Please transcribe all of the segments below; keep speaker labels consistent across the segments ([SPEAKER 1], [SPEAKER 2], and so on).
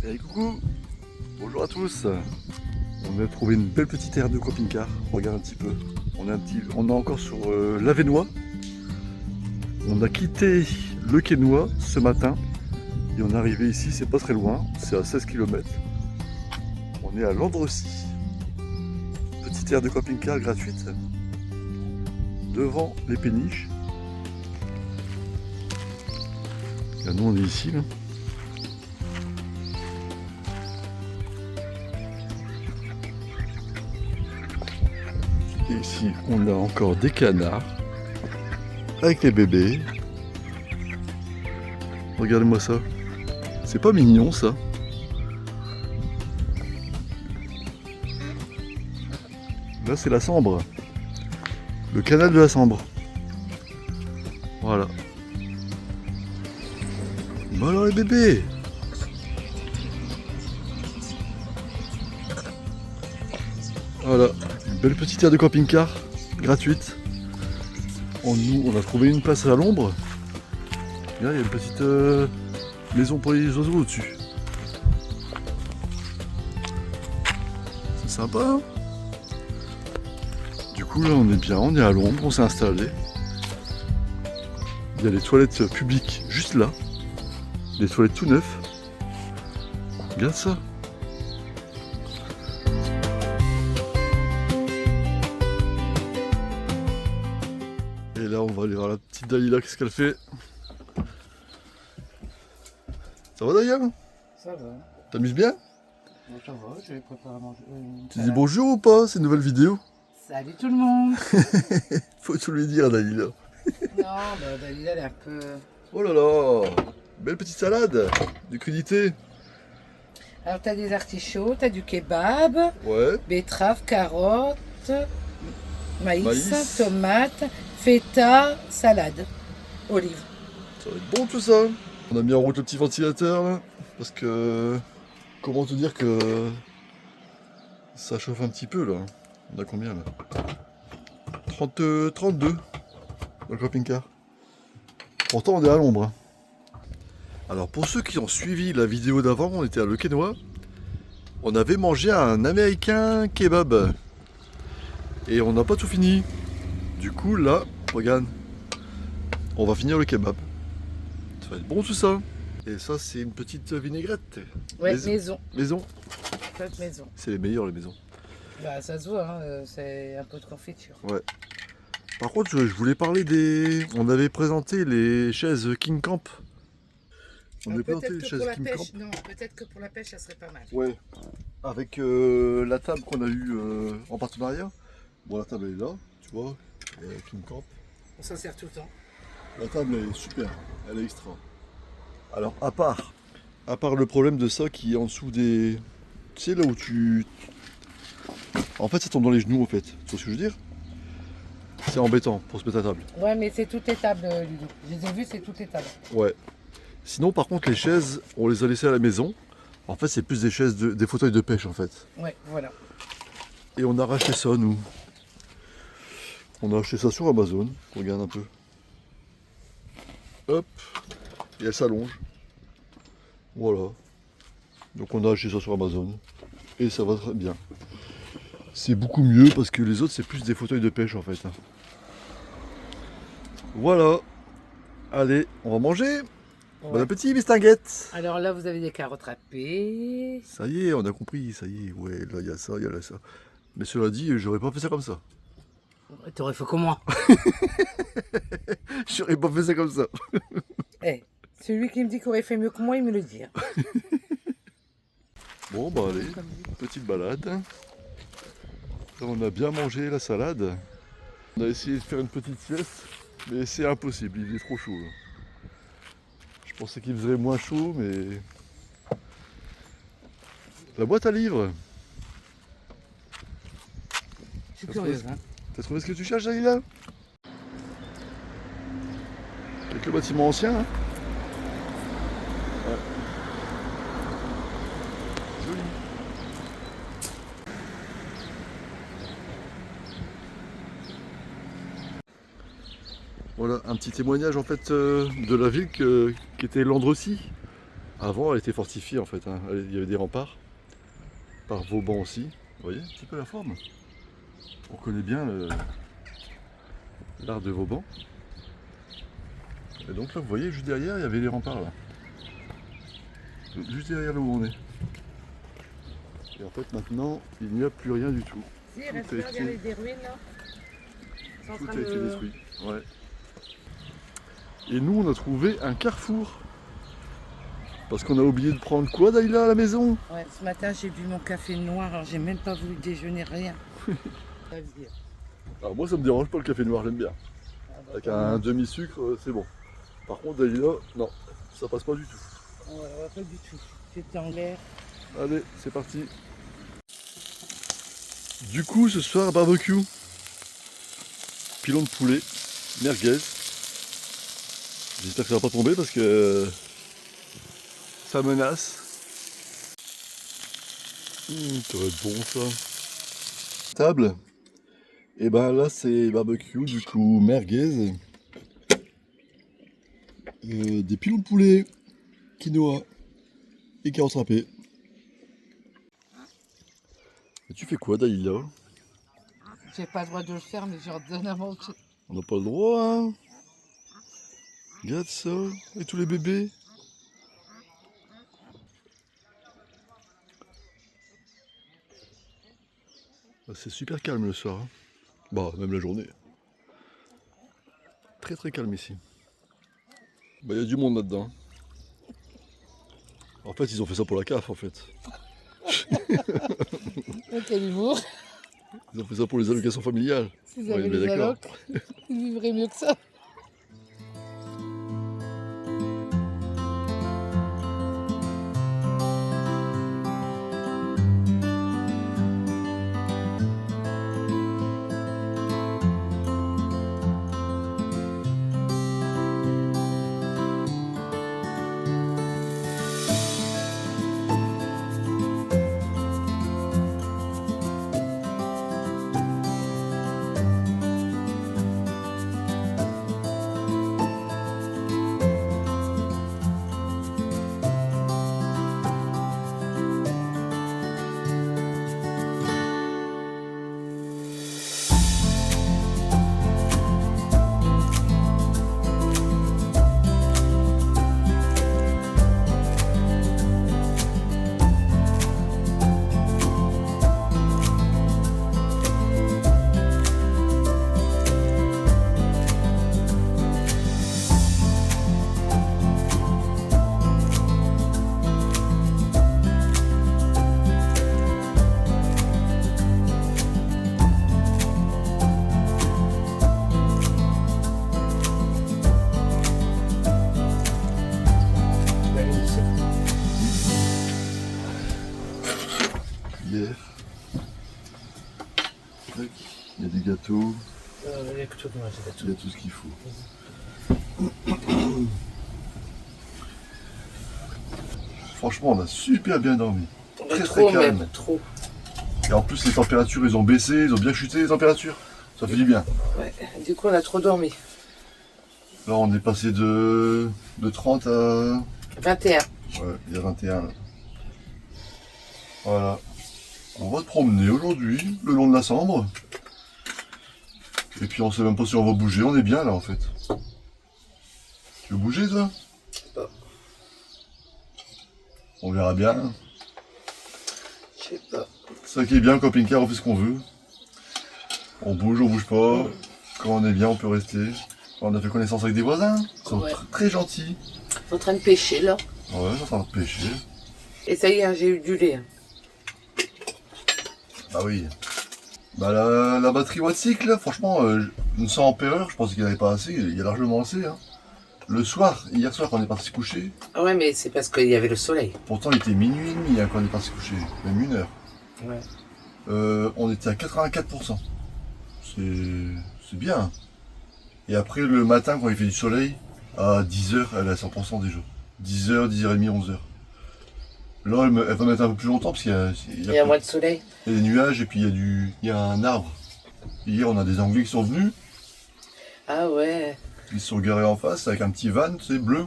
[SPEAKER 1] Et coucou, bonjour à tous. On a trouvé une belle petite aire de camping-car. Regarde un petit peu. On est encore sur l'Avesnois. On a quitté le Quesnoy ce matin et on est arrivé ici. C'est pas très loin, c'est à 16 km. On est à Landrecy. Petite aire de camping-car gratuite devant les péniches. Et nous on est ici là. Et ici, on a encore des canards avec les bébés. Regardez-moi ça. C'est pas mignon ça. Là, c'est la Sambre. Le canal de la Sambre. Voilà. Bah alors les bébés. Voilà. Belle petite aire de camping-car, gratuite. Nous, on a trouvé une place à l'ombre. Là, il y a une petite maison pour les oiseaux au-dessus. C'est sympa, hein? Du coup, là, on est bien, on est à l'ombre, on s'est installé. Il y a les toilettes publiques juste là. Des toilettes tout neufs. Regarde ça. Et là, on va aller voir la petite Dalila, qu'est-ce qu'elle fait? Ça va, Dalila?
[SPEAKER 2] Ça va.
[SPEAKER 1] T'amuses bien?
[SPEAKER 2] Bon, ça va, je vais préparer à manger.
[SPEAKER 1] Tu dis bonjour ou pas? C'est une nouvelle vidéo?
[SPEAKER 2] Salut tout le monde.
[SPEAKER 1] Faut tout lui dire, Dalila.
[SPEAKER 2] Non, bah Dalila, elle est un peu...
[SPEAKER 1] Oh là là! Belle petite salade! Du crudité!
[SPEAKER 2] Alors, t'as des artichauts, t'as du kebab,
[SPEAKER 1] Ouais.
[SPEAKER 2] betterave, carottes, maïs,
[SPEAKER 1] Maïs.
[SPEAKER 2] tomates, feta, salade, olive.
[SPEAKER 1] Ça va être bon tout ça! On a mis en route le petit ventilateur là. Parce que... Comment te dire que... Ça chauffe un petit peu là. On a combien là? 32 dans le camping-car. Pourtant on est à l'ombre. Hein. Alors pour ceux qui ont suivi la vidéo d'avant, on était à Le Quesnoy. On avait mangé un américain kebab. Et on n'a pas tout fini. Du coup là, regarde. On va finir le kebab. Ça va être bon tout ça. Et ça c'est une petite vinaigrette.
[SPEAKER 2] Ouais, maison.
[SPEAKER 1] Maison.
[SPEAKER 2] Faites maison.
[SPEAKER 1] C'est les meilleurs les maisons.
[SPEAKER 2] Bah, ça se voit, hein, c'est un peu de confiture.
[SPEAKER 1] Ouais. Par contre, je voulais parler des... On avait présenté les chaises King Camp. On avait présenté les chaises King Camp.
[SPEAKER 2] Non, peut-être que pour la pêche, ça serait pas mal.
[SPEAKER 1] Ouais. Avec la table qu'on a eue en partenariat. Bon, la table elle est là, tu vois. King Camp.
[SPEAKER 2] On s'en sert tout le temps.
[SPEAKER 1] La table elle est super, elle est extra. Alors, à part le problème de ça qui est en dessous des... Tu sais, là où tu... En fait, ça tombe dans les genoux, en fait. Tu vois ce que je veux dire? C'est embêtant pour se mettre à table.
[SPEAKER 2] Ouais, mais c'est toutes les tables, Ludo. Je les ai vues, c'est toutes les tables.
[SPEAKER 1] Ouais. Sinon, par contre, les chaises, on les a laissées à la maison. En fait, c'est plus des chaises, des fauteuils de pêche, en fait.
[SPEAKER 2] Ouais, voilà.
[SPEAKER 1] Et on a racheté ça, nous. On a acheté ça sur Amazon. Regarde un peu. Hop. Et elle s'allonge. Voilà. Donc on a acheté ça sur Amazon. Et ça va très bien. C'est beaucoup mieux parce que les autres, c'est plus des fauteuils de pêche, en fait. Voilà. Allez, on va manger.
[SPEAKER 2] Ouais.
[SPEAKER 1] Bon appétit, mistinguette.
[SPEAKER 2] Alors là, vous avez des carottes râpées.
[SPEAKER 1] Ça y est, on a compris, ça y est. Ouais, là, il y a ça, il y a là ça. Mais cela dit, j'aurais pas fait ça comme ça.
[SPEAKER 2] T'aurais fait comme moi.
[SPEAKER 1] J'aurais pas fait ça comme ça.
[SPEAKER 2] Eh, celui qui me dit qu'il aurait fait mieux que moi, il me le dit. Hein.
[SPEAKER 1] Bon, bah allez, petite balade. Là, on a bien mangé la salade. On a essayé de faire une petite sieste, mais c'est impossible, il est trop chaud. Là. Je pensais qu'il faisait moins chaud, mais... La boîte à livres.
[SPEAKER 2] Je suis curieuse. Hein.
[SPEAKER 1] T'as trouvé ce que tu cherches, Dalila? Avec le bâtiment ancien, hein? Ouais. Joli. Voilà, un petit témoignage en fait de la ville qui était Landrecy. Avant, elle était fortifiée en fait, hein. Il y avait des remparts. Par Vauban aussi. Vous voyez un petit peu la forme. On connaît bien l'art de Vauban. Et donc là, vous voyez, juste derrière, il y avait les remparts là. Juste derrière là où on est. Et en fait, maintenant, il n'y a plus rien du tout.
[SPEAKER 2] Si, il reste
[SPEAKER 1] Tout a
[SPEAKER 2] là,
[SPEAKER 1] été-
[SPEAKER 2] regardez des ruines là. C'est en
[SPEAKER 1] Tout
[SPEAKER 2] train
[SPEAKER 1] a été
[SPEAKER 2] de-
[SPEAKER 1] détruit. Ouais. Et nous, on a trouvé un carrefour. Parce qu'on a oublié de prendre quoi, Daïla, à la maison?
[SPEAKER 2] Ouais, ce matin j'ai bu mon café noir, alors j'ai même pas voulu déjeuner, rien. Ça veut dire.
[SPEAKER 1] Alors moi, ça me dérange pas le café noir, j'aime bien.
[SPEAKER 2] Ah, bah,
[SPEAKER 1] Avec un demi-sucre, c'est bon. Par contre, Daïla, non, ça passe pas du tout.
[SPEAKER 2] ouais, pas du tout. J'étais en l'air.
[SPEAKER 1] Allez, c'est parti. Du coup, ce soir, barbecue. Pilon de poulet, merguez. J'espère que ça va pas tomber parce que ça menace. Ça va être bon ça. Table. Et ben là c'est barbecue, du coup merguez. Des pilons de poulet, quinoa et carottes râpées. Et tu fais quoi Daïla?
[SPEAKER 2] J'ai pas le droit de le faire, mais j'en donne à manger.
[SPEAKER 1] On n'a pas le droit, hein? Regarde ça, et tous les bébés. Ah, c'est super calme le soir. Hein. Bah, même la journée. Très très calme ici. Bah, il y a du monde là-dedans. En fait, ils ont fait ça pour la CAF en fait.
[SPEAKER 2] Quel humour.
[SPEAKER 1] Ils ont fait ça pour les allocations familiales.
[SPEAKER 2] Si vous
[SPEAKER 1] Ouais,
[SPEAKER 2] avez
[SPEAKER 1] mais
[SPEAKER 2] les
[SPEAKER 1] d'accord.
[SPEAKER 2] allocs, vous vivrez mieux que ça.
[SPEAKER 1] Hier. Tac. Il y a des gâteaux,
[SPEAKER 2] Il y a que tout de moi, j'ai
[SPEAKER 1] il y a tout ce qu'il faut. Franchement, on a super bien dormi. Très
[SPEAKER 2] trop
[SPEAKER 1] très calme.
[SPEAKER 2] même, trop.
[SPEAKER 1] Et en plus, les températures, ils ont baissé, ils ont bien chuté les températures. Ça fait du bien.
[SPEAKER 2] Ouais. Du coup, on a trop dormi.
[SPEAKER 1] Là, on est passé de 30 à...
[SPEAKER 2] 21.
[SPEAKER 1] Ouais, il y a 21 là. Voilà. On va se promener aujourd'hui, le long de la Sambre. Et puis on sait même pas si on va bouger, on est bien là en fait. Tu veux bouger toi?
[SPEAKER 2] pas.
[SPEAKER 1] On verra bien.
[SPEAKER 2] Je sais pas.
[SPEAKER 1] C'est ça qui est bien, camping-car, on fait ce qu'on veut. On bouge pas. Quand on est bien, on peut rester. On a fait connaissance avec des voisins. Ils sont
[SPEAKER 2] Ouais.
[SPEAKER 1] très gentils.
[SPEAKER 2] Je suis en train de pêcher là.
[SPEAKER 1] Ouais, ils sont en train de pêcher.
[SPEAKER 2] Et ça y est, hein, j'ai eu du lait. Hein.
[SPEAKER 1] Bah oui. Bah la batterie Wattcycle, là, franchement, une 100 ampères, je pense qu'il n'y en avait pas assez, il y a largement assez. Hein. Le soir, hier soir quand on est parti se coucher,
[SPEAKER 2] Ah ouais, mais c'est parce qu'il y avait le soleil.
[SPEAKER 1] pourtant il était minuit et demi hein, quand on est parti se coucher, même 1 heure.
[SPEAKER 2] Ouais.
[SPEAKER 1] On était à 84%. C'est bien. Et après le matin quand il fait du soleil, à 10h, elle est à 100% déjà. 10h, 10h30, 11h. Là elle va mettre un peu plus longtemps parce qu'il y a,
[SPEAKER 2] Il y a moins de soleil.
[SPEAKER 1] il y a des nuages et puis il y a un arbre. Et hier on a des Anglais qui sont venus,
[SPEAKER 2] Ah ouais.
[SPEAKER 1] ils se sont garés en face avec un petit van, tu sais, bleu.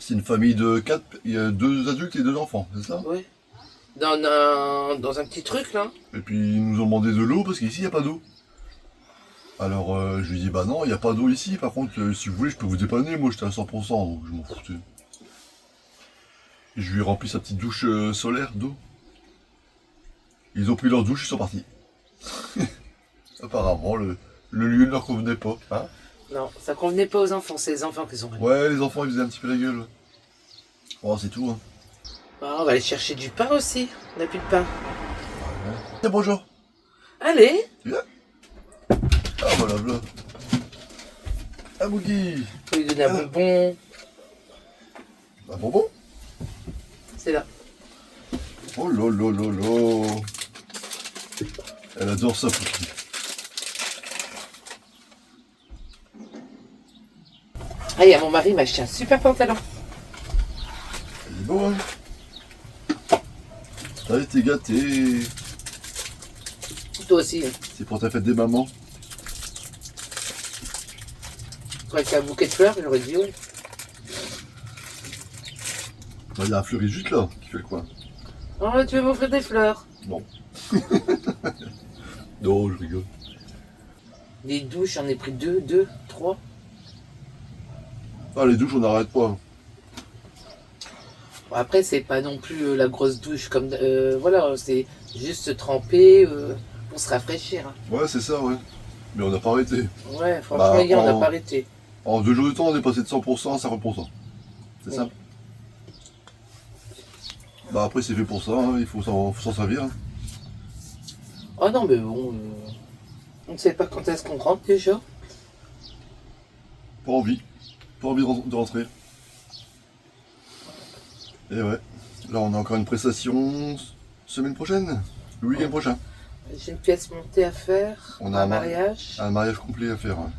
[SPEAKER 1] C'est une famille de 4, il y a 2 adultes et 2 enfants, c'est ça?
[SPEAKER 2] Ouais. Dans un petit truc là.
[SPEAKER 1] Et puis ils nous ont demandé de l'eau parce qu'ici il n'y a pas d'eau. Alors je lui dis bah non, il n'y a pas d'eau ici, par contre si vous voulez je peux vous dépanner, moi j'étais à 100%, donc je m'en foutais. Et je lui ai rempli sa petite douche solaire d'eau. Ils ont pris leur douche, ils sont partis. Apparemment le lieu ne leur convenait pas. Hein,
[SPEAKER 2] Non, ça convenait pas aux enfants, c'est les enfants qui sont venus.
[SPEAKER 1] ouais, les enfants ils faisaient un petit peu la gueule. Oh c'est tout hein.
[SPEAKER 2] Ah, on va aller chercher du pain aussi. On n'a plus de pain.
[SPEAKER 1] Ouais. Bonjour.
[SPEAKER 2] Allez.
[SPEAKER 1] Tu viens? Ah voilà, voilà. Un boogie.
[SPEAKER 2] Faut lui donner un bonbon.
[SPEAKER 1] Un bonbon?
[SPEAKER 2] C'est là.
[SPEAKER 1] Oh là là là là. Elle adore ça, Pouki.
[SPEAKER 2] Ah, il y a mon mari m'a acheté un super pantalon.
[SPEAKER 1] Il est beau, hein? T'as été gâté.
[SPEAKER 2] Toi aussi.
[SPEAKER 1] C'est pour ta fête des mamans.
[SPEAKER 2] Tu crois qu'il y a un bouquet de fleurs? J'aurais dit oui.
[SPEAKER 1] Bah, il y a un fleuri juste là qui fait le coin.
[SPEAKER 2] Oh, tu veux m'offrir des fleurs?
[SPEAKER 1] Non. Non, je rigole.
[SPEAKER 2] Des douches, j'en ai pris 2, 3.
[SPEAKER 1] Ah, les douches, on n'arrête pas.
[SPEAKER 2] Bon, après, c'est pas non plus la grosse douche comme. Voilà, c'est juste se tremper pour se rafraîchir. Hein.
[SPEAKER 1] Ouais, c'est ça, ouais. Mais on n'a pas arrêté.
[SPEAKER 2] Ouais, franchement, hier, on n'a pas arrêté.
[SPEAKER 1] En 2 jours de temps, on est passé de 100% à 50%. C'est ça? Bah, après, c'est fait pour ça, hein. Il faut s'en servir. Hein.
[SPEAKER 2] Oh non, mais bon. On ne sait pas quand est-ce qu'on rentre déjà.
[SPEAKER 1] Pas envie. Pas envie de rentrer. Et ouais. Là, on a encore une prestation semaine prochaine. Le week-end prochain.
[SPEAKER 2] J'ai une pièce montée à faire.
[SPEAKER 1] On a
[SPEAKER 2] un mariage.
[SPEAKER 1] Un mariage complet à faire. Ouais.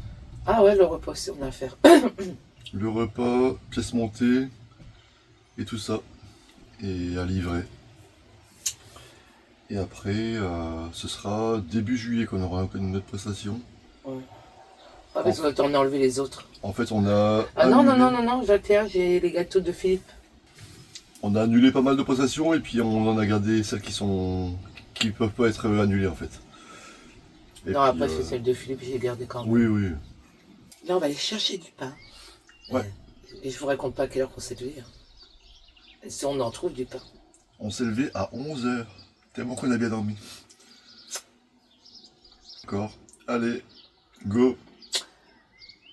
[SPEAKER 2] Ah ouais, le repas aussi, on a à faire.
[SPEAKER 1] Le repas, pièce montée et tout ça. Et à livrer. Et après, ce sera début juillet qu'on aura une autre prestation.
[SPEAKER 2] Ouais. Ah, parce qu'on a enlevé les autres.
[SPEAKER 1] En fait, on a.
[SPEAKER 2] Ah non, j'ai les gâteaux de Philippe.
[SPEAKER 1] On a annulé pas mal de prestations et puis on en a gardé celles qui peuvent pas être annulées en fait. Et
[SPEAKER 2] non,
[SPEAKER 1] puis,
[SPEAKER 2] après c'est celle de Philippe, j'ai gardé quand même.
[SPEAKER 1] Oui, oui.
[SPEAKER 2] Là, on va aller chercher du pain.
[SPEAKER 1] Ouais.
[SPEAKER 2] Et je vous raconte pas à quelle heure on s'est levé. Et si on en trouve du pain.
[SPEAKER 1] On s'est levé à 11h, tellement qu'on a bien dormi. D'accord. Allez, go.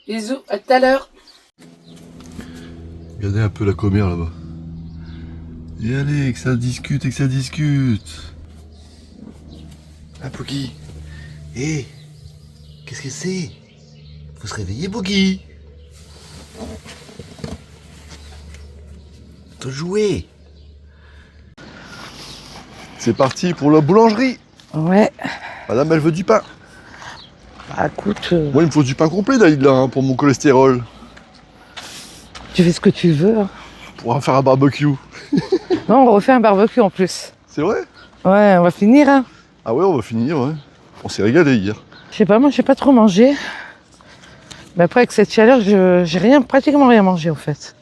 [SPEAKER 2] Bisous, à tout à l'heure.
[SPEAKER 1] Regardez un peu la commère là-bas. Et allez, que ça discute et que ça discute. Ah, Pouki. Hé, qu'est-ce que c'est? Faut se réveiller, Pouki. Faut jouer. C'est parti pour la boulangerie.
[SPEAKER 2] Ouais.
[SPEAKER 1] Madame, elle veut du pain.
[SPEAKER 2] Bah écoute.
[SPEAKER 1] Moi, il me faut du pain complet, Daïd, là, hein, pour mon cholestérol.
[SPEAKER 2] Tu fais ce que tu veux. Hein.
[SPEAKER 1] Pour faire un barbecue.
[SPEAKER 2] Non, on refait un barbecue en plus.
[SPEAKER 1] C'est vrai?
[SPEAKER 2] Ouais, on va finir. Hein.
[SPEAKER 1] Ah ouais, on va finir, ouais. On s'est régalé hier.
[SPEAKER 2] Je sais pas, moi j'ai pas trop mangé. Mais après avec cette chaleur, j'ai pratiquement rien mangé en fait.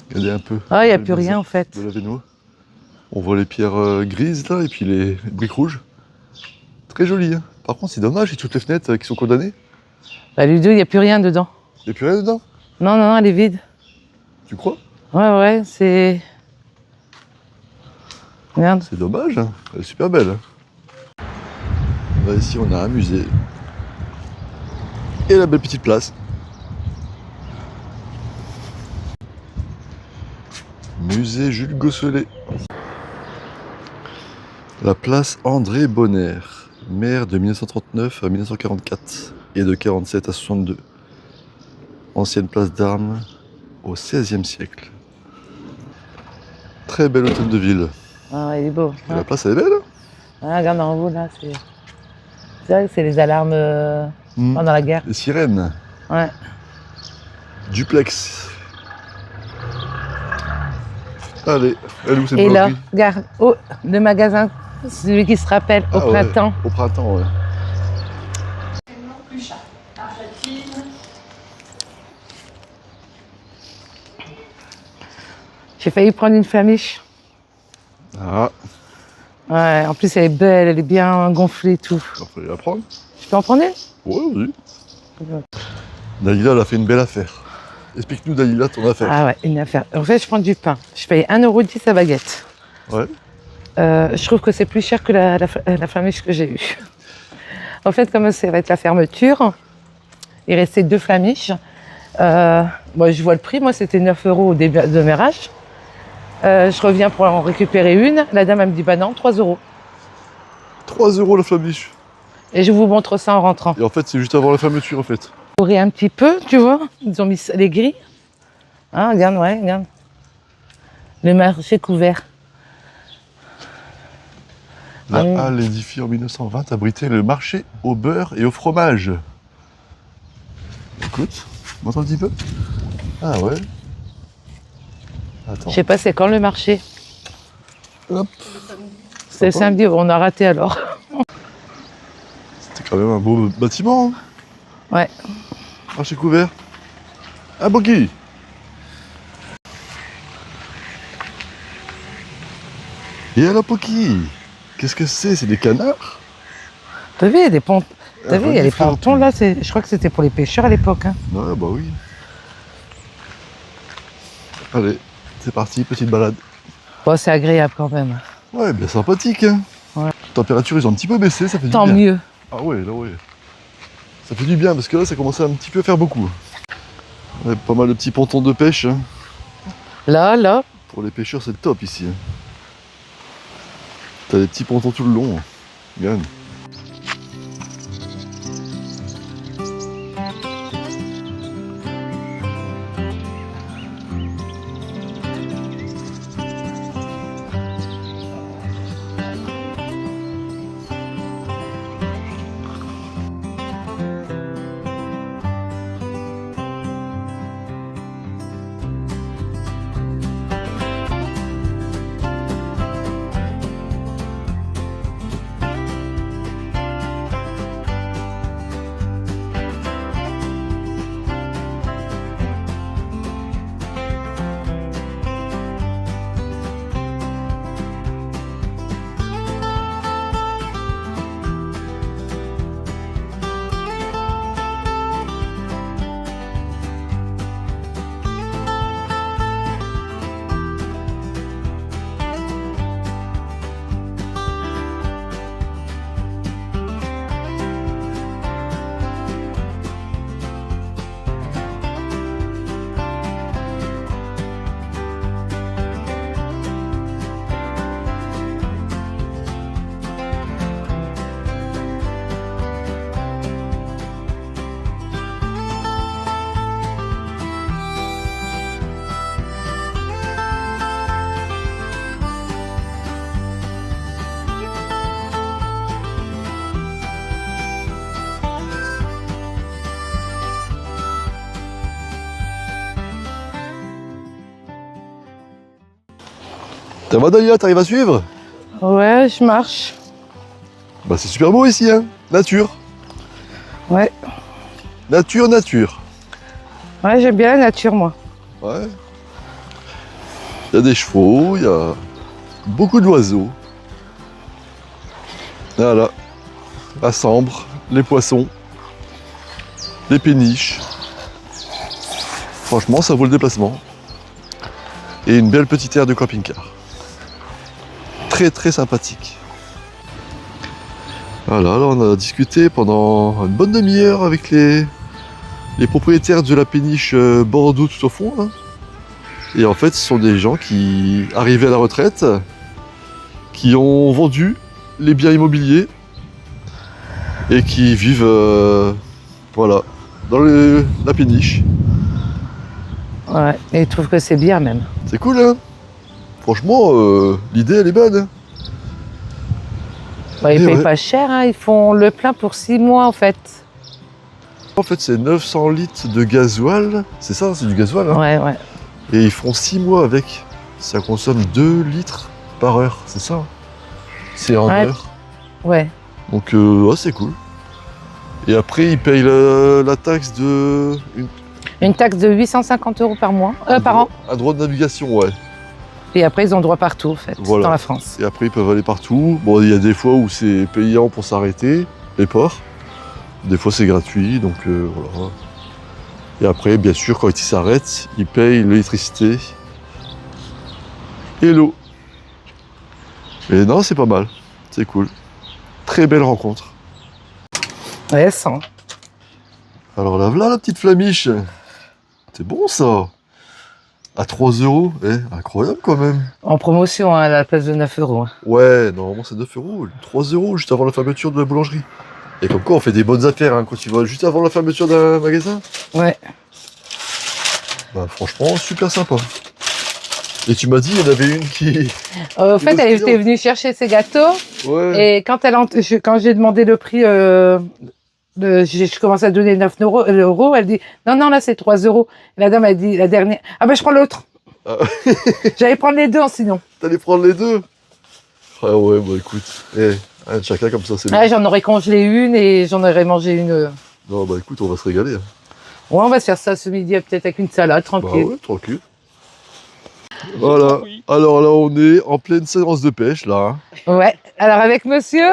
[SPEAKER 1] Regardez un peu.
[SPEAKER 2] Ah, il n'y a plus rien en fait.
[SPEAKER 1] De la Vénois. On voit les pierres grises là et puis les briques rouges. Très joli. Hein. Par contre, c'est dommage, il y a toutes les fenêtres qui sont condamnées.
[SPEAKER 2] Bah Ludo, il n'y a plus rien dedans.
[SPEAKER 1] Il n'y a plus rien dedans?
[SPEAKER 2] Non, elle est vide.
[SPEAKER 1] Tu crois?
[SPEAKER 2] Ouais, c'est... Merde.
[SPEAKER 1] C'est dommage, hein. Elle est super belle. Hein. Là, ici, on a un musée. Et la belle petite place. Musée Jules Gosselet. La place André Bonner, maire de 1939 à 1944 et de 47 à 62. Ancienne place d'armes au XVIe siècle. Très bel hôtel de ville.
[SPEAKER 2] Ah, il est beau.
[SPEAKER 1] Et la place elle est belle.
[SPEAKER 2] Ah, regarde en haut là, c'est vrai que c'est les alarmes pendant la guerre.
[SPEAKER 1] Les sirènes.
[SPEAKER 2] Ouais.
[SPEAKER 1] Duplex. Allez, elle est où cette
[SPEAKER 2] Et là,
[SPEAKER 1] boulangerie?
[SPEAKER 2] regarde, oh, le magasin, celui qui se rappelle au printemps.
[SPEAKER 1] Ouais, au printemps, ouais.
[SPEAKER 2] J'ai failli prendre une flamiche.
[SPEAKER 1] Ah,
[SPEAKER 2] Ouais, en plus elle est belle, elle est bien gonflée et tout.
[SPEAKER 1] il fallait la prendre.
[SPEAKER 2] Je peux en prendre une?
[SPEAKER 1] Ouais, vas-y. Dalila, elle a fait une belle affaire. Explique-nous, Dalila, ton affaire.
[SPEAKER 2] Ah ouais, une affaire. En fait, je prends du pain. Je paye 1,10 € la baguette.
[SPEAKER 1] Ouais.
[SPEAKER 2] Je trouve que c'est plus cher que la flamiche que j'ai eue. En fait, comme ça va être la fermeture, il restait 2 flamiches. Moi, je vois le prix. Moi, c'était 9 € au démarrage. Je reviens pour en récupérer une. La dame, elle me dit, bah non, 3 €.
[SPEAKER 1] 3 € la flamiche.
[SPEAKER 2] Et je vous montre ça en rentrant.
[SPEAKER 1] Et en fait, c'est juste avant la fermeture, en fait.
[SPEAKER 2] Courir un petit peu, tu vois. Ils ont mis les grilles. Hein, regarde, ouais, regarde. Le marché couvert.
[SPEAKER 1] La
[SPEAKER 2] Ah oui.
[SPEAKER 1] halle édifiée en 1920 abritait le marché au beurre et au fromage. Écoute, m'entends un petit peu? Ah ouais. Attends.
[SPEAKER 2] Je sais pas, c'est quand le marché?
[SPEAKER 1] Hop.
[SPEAKER 2] C'est
[SPEAKER 1] Sympa.
[SPEAKER 2] samedi, on a raté alors.
[SPEAKER 1] C'était quand même un beau bâtiment. Hein.
[SPEAKER 2] Ouais.
[SPEAKER 1] Marché couvert. Ah, Boki. Et alors, Poki, qu'est-ce que c'est? C'est des canards?
[SPEAKER 2] T'as vu, il y a des ponts. T'as
[SPEAKER 1] Ah,
[SPEAKER 2] vu, il y a les
[SPEAKER 1] renifleurs.
[SPEAKER 2] pontons là, je crois que c'était pour les pêcheurs à l'époque. Hein.
[SPEAKER 1] Ouais, bah oui. Allez, c'est parti, petite balade.
[SPEAKER 2] Bon, c'est agréable quand même.
[SPEAKER 1] Ouais, bien sympathique. Hein.
[SPEAKER 2] Ouais.
[SPEAKER 1] Température, ils ont un petit peu baissé, ça fait du
[SPEAKER 2] Tant
[SPEAKER 1] bien.
[SPEAKER 2] mieux.
[SPEAKER 1] Ah ouais, là ouais. Ça fait du bien parce que là, ça commence à un petit peu faire beaucoup. Ouais, pas mal de petits pontons de pêche. Hein.
[SPEAKER 2] Là.
[SPEAKER 1] Pour les pêcheurs, c'est le top ici. Hein. T'as des petits pontons tout le long. Hein. Regarde. Ça va, Dalia, t'arrives à suivre?
[SPEAKER 2] Ouais, je marche.
[SPEAKER 1] Bah c'est super beau ici, hein. Nature.
[SPEAKER 2] Ouais.
[SPEAKER 1] Nature, nature.
[SPEAKER 2] Ouais, j'aime bien la nature, moi.
[SPEAKER 1] Ouais. Il y a des chevaux, il y a beaucoup d'oiseaux. Voilà. La sambre, les poissons, les péniches. Franchement, ça vaut le déplacement. Et une belle petite aire de camping-car. Très très sympathique. Voilà, là on a discuté pendant une bonne demi-heure avec les propriétaires de la péniche Bordeaux tout au fond. Là. Et en fait, ce sont des gens qui arrivaient à la retraite, qui ont vendu les biens immobiliers et qui vivent voilà, dans la péniche.
[SPEAKER 2] Ouais, et je trouve que c'est bien même.
[SPEAKER 1] C'est cool, hein? Franchement, l'idée elle est bonne. Hein.
[SPEAKER 2] Ouais, ils
[SPEAKER 1] Et
[SPEAKER 2] payent
[SPEAKER 1] ouais.
[SPEAKER 2] pas cher, hein, ils font le plein pour 6 mois en fait.
[SPEAKER 1] En fait, c'est 900 litres de gasoil. C'est ça, c'est du gasoil. Hein?
[SPEAKER 2] Ouais, ouais.
[SPEAKER 1] Et ils font 6 mois avec. Ça consomme 2 litres par heure, c'est ça? C'est en
[SPEAKER 2] Ouais.
[SPEAKER 1] heure.
[SPEAKER 2] Ouais.
[SPEAKER 1] Donc, ouais, c'est cool. Et après, ils payent la taxe de.
[SPEAKER 2] Une taxe de 850 € par mois, par an.
[SPEAKER 1] Un droit de navigation, ouais.
[SPEAKER 2] Et après, ils ont droit partout, en fait,
[SPEAKER 1] Voilà.
[SPEAKER 2] dans la France.
[SPEAKER 1] Et après, ils peuvent aller partout. Bon, il y a des fois où c'est payant pour s'arrêter, les ports. Des fois, c'est gratuit, donc voilà. Et après, bien sûr, quand ils s'arrêtent, ils payent l'électricité et l'eau. Et non, c'est pas mal. C'est cool. Très belle rencontre.
[SPEAKER 2] Ouais, 100.
[SPEAKER 1] Alors là, voilà la petite flamiche. C'est bon, ça. À 3 €. Incroyable, quand même.
[SPEAKER 2] En promotion, hein, à la place de 9 €. Hein.
[SPEAKER 1] Ouais, normalement, c'est 9 €. 3 € juste avant la fermeture de la boulangerie. Et comme quoi, on fait des bonnes affaires hein, quand tu vas juste avant la fermeture d'un magasin.
[SPEAKER 2] Ouais.
[SPEAKER 1] Bah, franchement, super sympa. Et tu m'as dit, il y en avait une qui...
[SPEAKER 2] En fait, elle était venue chercher ses gâteaux.
[SPEAKER 1] Ouais.
[SPEAKER 2] Et quand quand j'ai demandé le prix, je commence à donner 9 €, elle dit non, non, là c'est 3 €. Et la dame a dit, la dernière, ah ben je prends l'autre.
[SPEAKER 1] Ah.
[SPEAKER 2] J'allais prendre les deux sinon.
[SPEAKER 1] T'allais prendre les deux? Ah ouais, bah écoute. Un de chacun comme ça, c'est bien.
[SPEAKER 2] Ouais, j'en aurais congelé une et j'en aurais mangé une.
[SPEAKER 1] Non, bah écoute, on va se régaler. Hein.
[SPEAKER 2] Ouais, on va se faire ça ce midi, peut-être avec une salade,
[SPEAKER 1] Bah
[SPEAKER 2] tranquille.
[SPEAKER 1] ouais, tranquille. Voilà. Alors là, on est en pleine séance de pêche, là. Hein.
[SPEAKER 2] Ouais. Alors avec monsieur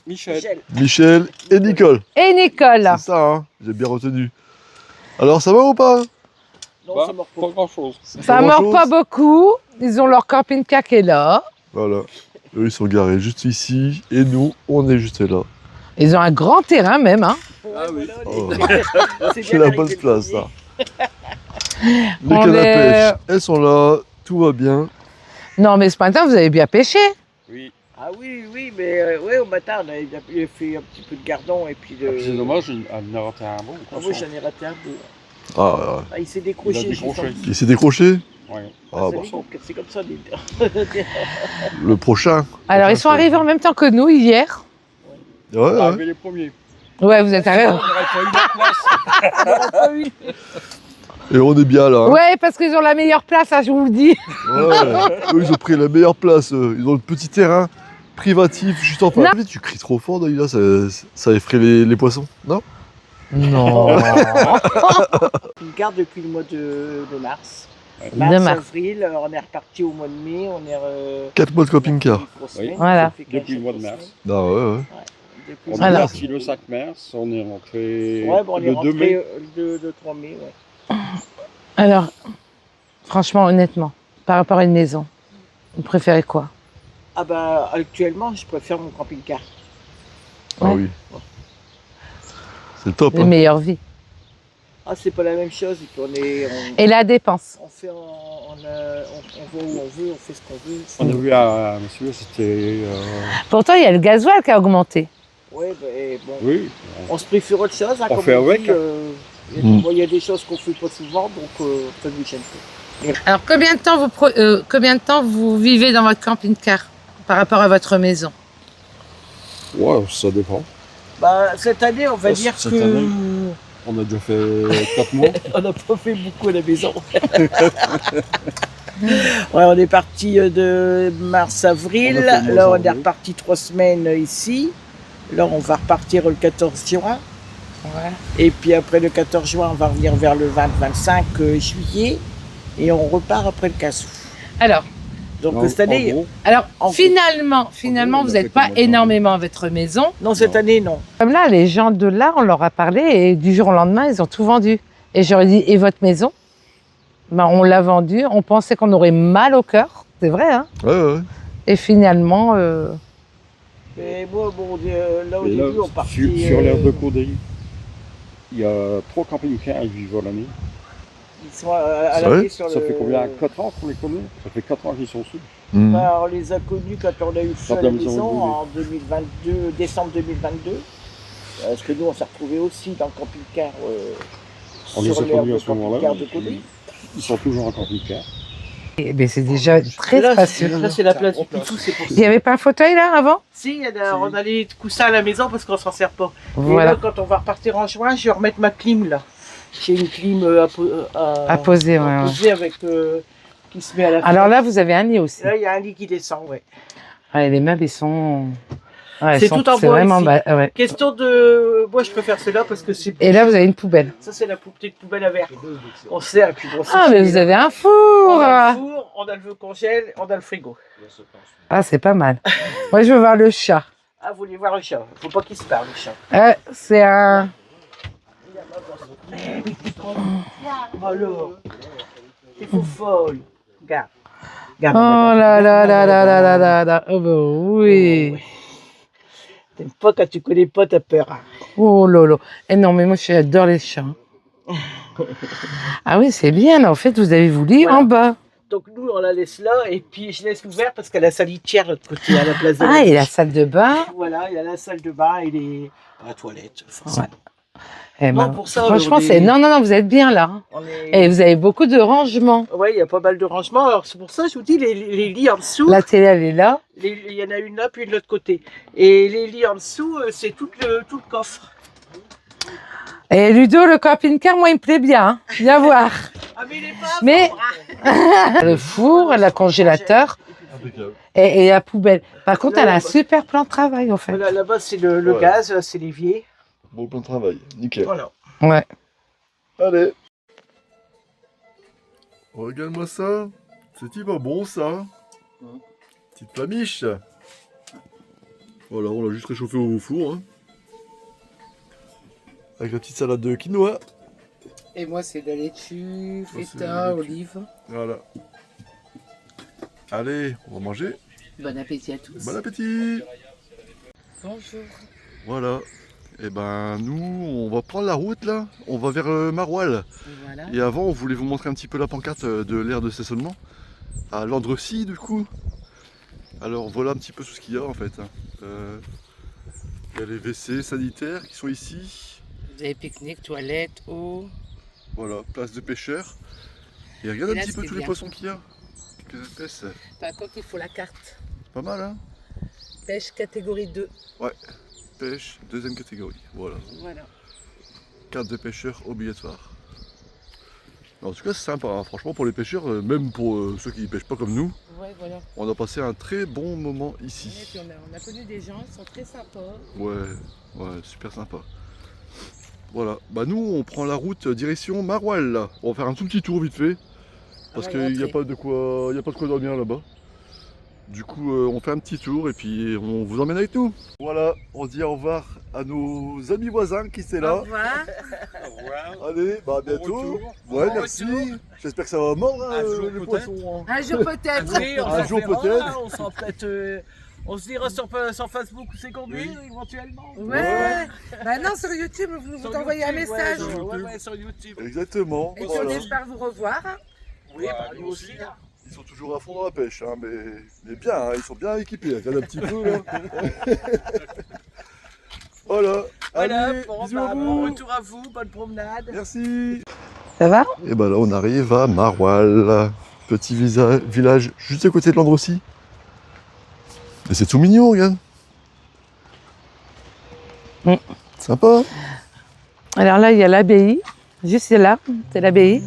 [SPEAKER 1] Michel et Nicole.
[SPEAKER 2] et Nicole.
[SPEAKER 1] C'est ça, hein. J'ai bien retenu. Alors, ça va ou pas?
[SPEAKER 3] Non, ça mord pas grand-chose.
[SPEAKER 2] Ça mord pas beaucoup. Ils ont leur camping-car qui est là.
[SPEAKER 1] Voilà. Eux, ils sont garés juste ici. Et nous, on est juste là.
[SPEAKER 2] Ils ont un grand terrain même. Hein.
[SPEAKER 3] Ah oui.
[SPEAKER 1] Oh. C'est la bonne place, ça. Les
[SPEAKER 2] On
[SPEAKER 1] cannes à
[SPEAKER 2] est-
[SPEAKER 1] pêche, elles sont là. Tout va bien.
[SPEAKER 2] Non, mais ce matin, vous avez bien pêché.
[SPEAKER 3] Oui.
[SPEAKER 4] Ah oui, mais ouais, au matin, on avait fait un petit peu de gardon et puis de...
[SPEAKER 3] Ah, puis c'est dommage, elle en a raté un bout.
[SPEAKER 4] Ah oui, j'en ai raté un bout.
[SPEAKER 1] Ah,
[SPEAKER 4] Ah, il s'est
[SPEAKER 3] Il a
[SPEAKER 4] décroché. j'ai
[SPEAKER 3] décroché.
[SPEAKER 4] senti.
[SPEAKER 1] il s'est décroché?
[SPEAKER 3] Ouais.
[SPEAKER 1] Ah, bah,
[SPEAKER 4] C'est comme ça.
[SPEAKER 1] le prochain.
[SPEAKER 2] Alors, ils sont arrivés en même temps que nous hier.
[SPEAKER 1] Ouais,
[SPEAKER 3] On est
[SPEAKER 1] ouais.
[SPEAKER 3] arrivé les premiers.
[SPEAKER 2] Ouais, vous êtes arrivés.
[SPEAKER 3] On n'aurait pas eu la place.
[SPEAKER 1] Et on est bien là. Hein.
[SPEAKER 2] Ouais, parce qu'ils ont la meilleure place, hein, je vous le dis.
[SPEAKER 1] Ouais. Eux, ils ont pris la meilleure place. Ils ont le petit terrain privatif juste en face. Tu cries trop fort, Dalila, ça effraie les poissons, non?
[SPEAKER 2] Non.
[SPEAKER 4] Une garde depuis le mois de mars.
[SPEAKER 2] De
[SPEAKER 4] Mars,
[SPEAKER 2] mars.
[SPEAKER 4] avril, on est reparti au mois de mai. On est...
[SPEAKER 1] 4 mois de camping-car.
[SPEAKER 3] Oui.
[SPEAKER 2] Voilà.
[SPEAKER 3] Depuis le mois de mars.
[SPEAKER 1] Ah ouais, ouais.
[SPEAKER 4] Depuis
[SPEAKER 3] On est
[SPEAKER 2] Voilà.
[SPEAKER 3] parti le 5 mars, on est rentré
[SPEAKER 4] Ouais, bon, on est
[SPEAKER 3] le 2
[SPEAKER 4] rentré
[SPEAKER 3] mai.
[SPEAKER 4] le 3 mai, ouais.
[SPEAKER 2] Alors, franchement, honnêtement, par rapport à une maison, vous préférez quoi?
[SPEAKER 4] Ah bah, actuellement, je préfère mon camping-car.
[SPEAKER 1] Ah
[SPEAKER 2] Ouais.
[SPEAKER 1] oui. C'est le top.
[SPEAKER 2] Les
[SPEAKER 1] Hein.
[SPEAKER 2] meilleures vies.
[SPEAKER 4] Ah, c'est pas la même chose. Et puis
[SPEAKER 2] Et la dépense.
[SPEAKER 4] on fait, on va où on veut, on fait ce qu'on veut.
[SPEAKER 3] On a vu un monsieur, c'était...
[SPEAKER 2] Pourtant, il y a le gasoil qui a augmenté.
[SPEAKER 4] Ouais, bah, et bon.
[SPEAKER 3] Oui.
[SPEAKER 4] On se préfère autre chose. Hein,
[SPEAKER 3] On
[SPEAKER 4] comme
[SPEAKER 3] fait avec.
[SPEAKER 4] dit, il y a des choses qu'on fait pas souvent, donc on fait du week-end.
[SPEAKER 2] Alors, combien de temps vous vivez dans votre camping-car par rapport à votre maison?
[SPEAKER 3] Ouais, ça dépend.
[SPEAKER 4] Bah, cette année, on va dire
[SPEAKER 3] Cette
[SPEAKER 4] que
[SPEAKER 3] année. On a déjà fait 4 mois.
[SPEAKER 4] on n'a pas fait beaucoup à la maison. Ouais, on est parti de mars-avril.
[SPEAKER 3] On a fait le mois
[SPEAKER 4] Là, on est
[SPEAKER 3] janvier.
[SPEAKER 4] reparti 3 semaines ici. Là, on va repartir le 14 juin.
[SPEAKER 2] Ouais.
[SPEAKER 4] Et puis après le 14 juin, on va revenir vers le 20-25 juillet. Et on repart après le 15 août.
[SPEAKER 2] Alors,
[SPEAKER 4] Donc
[SPEAKER 3] En-
[SPEAKER 4] cette année,
[SPEAKER 3] en gros,
[SPEAKER 4] En
[SPEAKER 2] finalement,
[SPEAKER 3] on a
[SPEAKER 2] vous
[SPEAKER 3] fait
[SPEAKER 2] n'êtes pas
[SPEAKER 3] comme ça.
[SPEAKER 2] énormément à votre maison.
[SPEAKER 4] non, cette
[SPEAKER 3] Non.
[SPEAKER 4] année, non.
[SPEAKER 2] Comme là, les gens de là, on leur a parlé et du jour au lendemain, ils ont tout vendu. Et j'aurais dit, et votre maison? Ben, on l'a vendue. On pensait qu'on aurait mal au cœur. C'est vrai, hein?
[SPEAKER 1] Ouais, ouais.
[SPEAKER 2] Et finalement,
[SPEAKER 4] Mais moi, bon, là au
[SPEAKER 3] et là,
[SPEAKER 4] début, on partit.
[SPEAKER 3] sur l'aire de Caudry, il y a 3 camping-cars qui vivent à l'année.
[SPEAKER 4] Ils sont à
[SPEAKER 1] C'est
[SPEAKER 4] l'année
[SPEAKER 1] vrai
[SPEAKER 4] sur
[SPEAKER 3] Ça
[SPEAKER 4] le...
[SPEAKER 3] fait combien? 4 ans qu'on les connaît? Ça fait 4 ans qu'ils sont dessus.
[SPEAKER 1] Mhm.
[SPEAKER 4] Bah, on les a connus quand on a eu feu
[SPEAKER 3] Quand
[SPEAKER 4] à
[SPEAKER 3] la
[SPEAKER 4] la
[SPEAKER 3] maison
[SPEAKER 4] maison
[SPEAKER 3] est
[SPEAKER 4] en 2022, décembre 2022. Parce que nous, on s'est retrouvés aussi dans le camping-car
[SPEAKER 3] On les a
[SPEAKER 4] sur l'aire
[SPEAKER 3] connus
[SPEAKER 4] de
[SPEAKER 3] à ce moment-là.
[SPEAKER 4] camping-car de Caudry.
[SPEAKER 3] Ils sont toujours en camping-car.
[SPEAKER 2] ben, c'est déjà très spacieux.
[SPEAKER 4] Là, c'est la place du Pitou, c'est pour ça.
[SPEAKER 2] Il n'y avait pas un fauteuil là avant?
[SPEAKER 4] Si, on a les coussins à la maison parce qu'on s'en sert pas. Et
[SPEAKER 2] Voilà,
[SPEAKER 4] là, quand on va repartir en juin, je vais remettre ma clim là. J'ai une clim
[SPEAKER 2] à poser. Ouais,
[SPEAKER 4] à
[SPEAKER 2] ouais.
[SPEAKER 4] poser avec qui se met à la
[SPEAKER 2] Alors là, vous avez un lit aussi.
[SPEAKER 4] Là, il y a un lit qui descend, ouais.
[SPEAKER 2] Ouais, les meubles, ils sont. Ouais,
[SPEAKER 4] C'est tout en
[SPEAKER 2] c'est
[SPEAKER 4] bois
[SPEAKER 2] vraiment
[SPEAKER 4] ici.
[SPEAKER 2] ouais.
[SPEAKER 4] Question de... Moi, je préfère celle-là parce que c'est...
[SPEAKER 2] Et là, vous avez une poubelle.
[SPEAKER 4] Ça, c'est la petite poubelle à verre. On sert et puis bon,
[SPEAKER 2] Ah, mais vous avez un
[SPEAKER 4] On
[SPEAKER 2] four.
[SPEAKER 4] a le four, on a le congèle, on a le frigo.
[SPEAKER 2] Ah, c'est pas mal. Moi, je veux voir le chat.
[SPEAKER 4] Ah, vous voulez voir le chat? Faut pas qu'il se parle, le chat.
[SPEAKER 2] C'est un...
[SPEAKER 4] Alors, t'es faux folle. Regarde.
[SPEAKER 2] Oh là là là là là là là là. Oh bah oui.
[SPEAKER 4] T'aimes pas quand tu connais pas, t'as peur. Hein.
[SPEAKER 2] Oh lolo. Eh non, mais moi, j'adore les chats. Ah oui, c'est bien. Là, en fait, vous avez voulu
[SPEAKER 4] Voilà.
[SPEAKER 2] en bas.
[SPEAKER 4] Donc nous, on la laisse là et puis je laisse ouvert parce qu'elle a sa litière de l'autre côté, à la place de
[SPEAKER 2] Ah, et la
[SPEAKER 4] douche.
[SPEAKER 2] salle de bain.
[SPEAKER 4] Voilà, il y a la salle de bain et la toilette. Enfin,
[SPEAKER 2] Ouais. Eh
[SPEAKER 4] Non,
[SPEAKER 2] ben,
[SPEAKER 4] pour ça,
[SPEAKER 2] franchement,
[SPEAKER 4] on est-
[SPEAKER 2] c'est... Non, non, non, vous êtes bien là.
[SPEAKER 4] on est...
[SPEAKER 2] Et vous avez beaucoup de rangements.
[SPEAKER 4] Ouais, il y a pas mal de rangements. Alors c'est pour ça que je vous dis, les lits en dessous,
[SPEAKER 2] La télé, elle est là.
[SPEAKER 4] il y en a une là puis de l'autre côté. Et les lits en dessous, c'est tout le coffre.
[SPEAKER 2] Et Ludo, le camping-car, moi, il me plaît bien. Hein. Viens voir.
[SPEAKER 4] Ah mais il est pas
[SPEAKER 2] Mais-
[SPEAKER 4] fort, hein.
[SPEAKER 2] Le four, le congélateur
[SPEAKER 1] Impeccable.
[SPEAKER 2] et la poubelle. Par contre,
[SPEAKER 4] Là,
[SPEAKER 2] elle a un
[SPEAKER 4] bah-
[SPEAKER 2] super plan de travail, en fait.
[SPEAKER 4] Voilà, là-bas c'est le
[SPEAKER 1] Ouais.
[SPEAKER 4] gaz, là, c'est l'évier.
[SPEAKER 1] Bon plan de travail, nickel.
[SPEAKER 4] Voilà.
[SPEAKER 2] Ouais.
[SPEAKER 1] Allez. Regarde-moi ça. C'est pas bon ça. Petite plamiche. Voilà, on l'a juste réchauffé au four. Hein. Avec la petite salade de quinoa.
[SPEAKER 2] Et moi, c'est de la laitue,
[SPEAKER 1] c'est de la laitue.
[SPEAKER 2] olive.
[SPEAKER 1] Voilà. Allez, on va manger.
[SPEAKER 2] Bon appétit à tous.
[SPEAKER 1] Bon appétit.
[SPEAKER 2] Bonjour.
[SPEAKER 1] Voilà. Et ben nous, on va prendre la route là. On va vers Maroilles.
[SPEAKER 2] Voilà.
[SPEAKER 1] Et avant, on voulait vous montrer un petit peu la pancarte de l'aire de stationnement. À Landrecy du coup. Alors voilà un petit peu tout ce qu'il y a en fait. Il y a les WC sanitaires qui sont ici.
[SPEAKER 2] Vous avez pique-nique, toilette, eau.
[SPEAKER 1] Voilà, place de pêcheurs. Et regarde
[SPEAKER 2] Et
[SPEAKER 1] un
[SPEAKER 2] là,
[SPEAKER 1] petit peu
[SPEAKER 2] c'est
[SPEAKER 1] tous les
[SPEAKER 2] bien.
[SPEAKER 1] poissons qu'il y a. Quelques espèces.
[SPEAKER 2] Par contre, il faut la carte.
[SPEAKER 1] Pas mal hein.
[SPEAKER 2] Pêche catégorie 2.
[SPEAKER 1] Pêche, deuxième catégorie. Voilà.
[SPEAKER 2] Voilà.
[SPEAKER 1] Carte de pêcheur obligatoire. En tout cas c'est sympa, hein. Franchement pour les pêcheurs, même pour ceux qui ne pêchent pas comme nous,
[SPEAKER 2] Ouais, voilà.
[SPEAKER 1] on a passé un très bon moment
[SPEAKER 2] Et
[SPEAKER 1] ici.
[SPEAKER 2] puis on a connu des gens, ils sont très sympas.
[SPEAKER 1] Ouais, super sympa. Voilà, bah nous on prend la route direction Maroilles là. On va faire un tout petit tour vite fait. Parce
[SPEAKER 2] On va
[SPEAKER 1] qu'il n'y a
[SPEAKER 2] rentrer.
[SPEAKER 1] pas de quoi dormir là-bas. Du coup on fait un petit tour et puis on vous emmène avec nous. Voilà, on dit au revoir à nos amis voisins qui étaient
[SPEAKER 2] Au
[SPEAKER 1] là.
[SPEAKER 2] revoir.
[SPEAKER 1] Allez, bah à bientôt.
[SPEAKER 3] retour.
[SPEAKER 1] Ouais,
[SPEAKER 3] Bon
[SPEAKER 1] merci.
[SPEAKER 3] retour.
[SPEAKER 1] J'espère que ça va mordre hein,
[SPEAKER 3] Un jour
[SPEAKER 1] les
[SPEAKER 3] peut-être.
[SPEAKER 1] poissons. Hein.
[SPEAKER 2] Un jour peut-être.
[SPEAKER 4] Oui, on
[SPEAKER 1] Un
[SPEAKER 4] s'en
[SPEAKER 1] jour
[SPEAKER 4] verra,
[SPEAKER 1] peut-être.
[SPEAKER 4] On s'en peut-être. On se dira sur Facebook où c'est qu'on est, éventuellement.
[SPEAKER 2] Ouais. Bah non, sur YouTube, vous
[SPEAKER 4] Sur
[SPEAKER 2] envoyez un
[SPEAKER 4] YouTube,
[SPEAKER 2] message.
[SPEAKER 4] Ouais, sur YouTube.
[SPEAKER 1] Exactement.
[SPEAKER 2] Et puis
[SPEAKER 1] Voilà.
[SPEAKER 2] on espère vous revoir.
[SPEAKER 4] Oui, bah, nous aussi.
[SPEAKER 1] Ils sont toujours à fond dans la pêche, hein, mais bien, hein, ils sont bien équipés. Regarde un petit peu là. Voilà.
[SPEAKER 4] Voilà,
[SPEAKER 1] Allez,
[SPEAKER 4] bon,
[SPEAKER 1] bisous à
[SPEAKER 4] bah, bon
[SPEAKER 1] vous.
[SPEAKER 4] retour à vous, bonne promenade.
[SPEAKER 1] Merci.
[SPEAKER 2] Ça va?
[SPEAKER 1] Et ben là, on arrive à Maroilles, petit village juste à côté de Landrecy. Mais c'est tout mignon, regarde. Sympa.
[SPEAKER 2] Alors là, il y a l'abbaye. Juste là, c'est l'abbaye.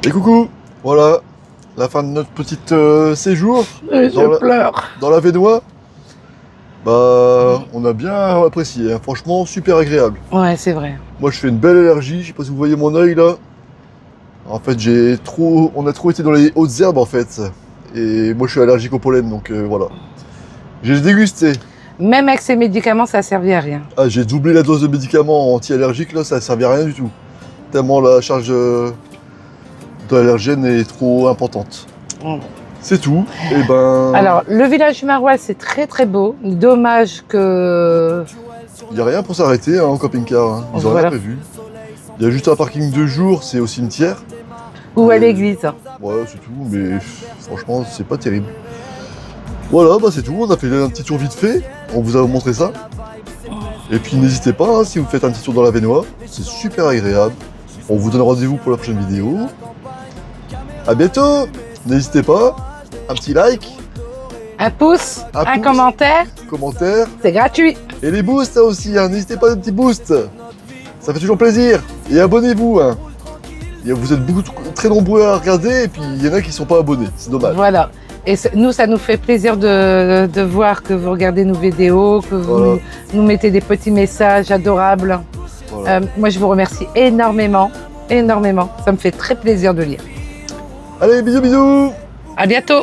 [SPEAKER 1] Et coucou, voilà, la fin de notre petit séjour
[SPEAKER 2] Je pleure.
[SPEAKER 1] dans la Vénois. Bah, on a bien apprécié, hein. Franchement, super agréable.
[SPEAKER 2] Ouais, c'est vrai.
[SPEAKER 1] Moi, je fais une belle allergie, je sais pas si vous voyez mon œil là. En fait, on a trop été dans les hautes herbes en fait. Et moi, je suis allergique au pollen, donc voilà. J'ai dégusté.
[SPEAKER 2] Même avec ces médicaments, ça ne servait à rien.
[SPEAKER 1] Ah, j'ai doublé la dose de médicaments anti-allergiques, là, ça ne servait à rien du tout. Tellement la charge d'allergène est trop importante.
[SPEAKER 2] Mm.
[SPEAKER 1] C'est tout. Et ben.
[SPEAKER 2] Alors, le village du Marois, c'est très très beau. Dommage que...
[SPEAKER 1] Il n'y a rien pour s'arrêter hein, en camping-car. Hein. Ils ont
[SPEAKER 2] Voilà.
[SPEAKER 1] rien prévu. Il y a juste un parking de jour, c'est au cimetière.
[SPEAKER 2] Ou à l'église.
[SPEAKER 1] Ouais, c'est tout, mais franchement, c'est pas terrible. Voilà, bah c'est tout. On a fait un petit tour vite fait. On vous a montré ça. Et puis n'hésitez pas, hein, si vous faites un petit tour dans la Vénois, c'est super agréable. On vous donne rendez-vous pour la prochaine vidéo. À bientôt. N'hésitez pas, un petit like,
[SPEAKER 2] Un pouce,
[SPEAKER 1] Un
[SPEAKER 2] un
[SPEAKER 1] pouce.
[SPEAKER 2] commentaire,
[SPEAKER 1] commentaire.
[SPEAKER 2] c'est gratuit.
[SPEAKER 1] Et les boosts aussi, hein. N'hésitez pas à des petits boosts. Ça fait toujours plaisir. Et abonnez-vous. Hein. Et vous êtes très nombreux à regarder et puis il y en a qui sont pas abonnés. C'est dommage.
[SPEAKER 2] Voilà. Et nous, ça nous fait plaisir de voir que vous regardez nos vidéos, que vous
[SPEAKER 1] Voilà.
[SPEAKER 2] nous mettez des petits messages adorables.
[SPEAKER 1] Voilà.
[SPEAKER 2] Moi, je vous remercie énormément, énormément. Ça me fait très plaisir de lire.
[SPEAKER 1] Allez, bisous bisous.
[SPEAKER 2] À bientôt.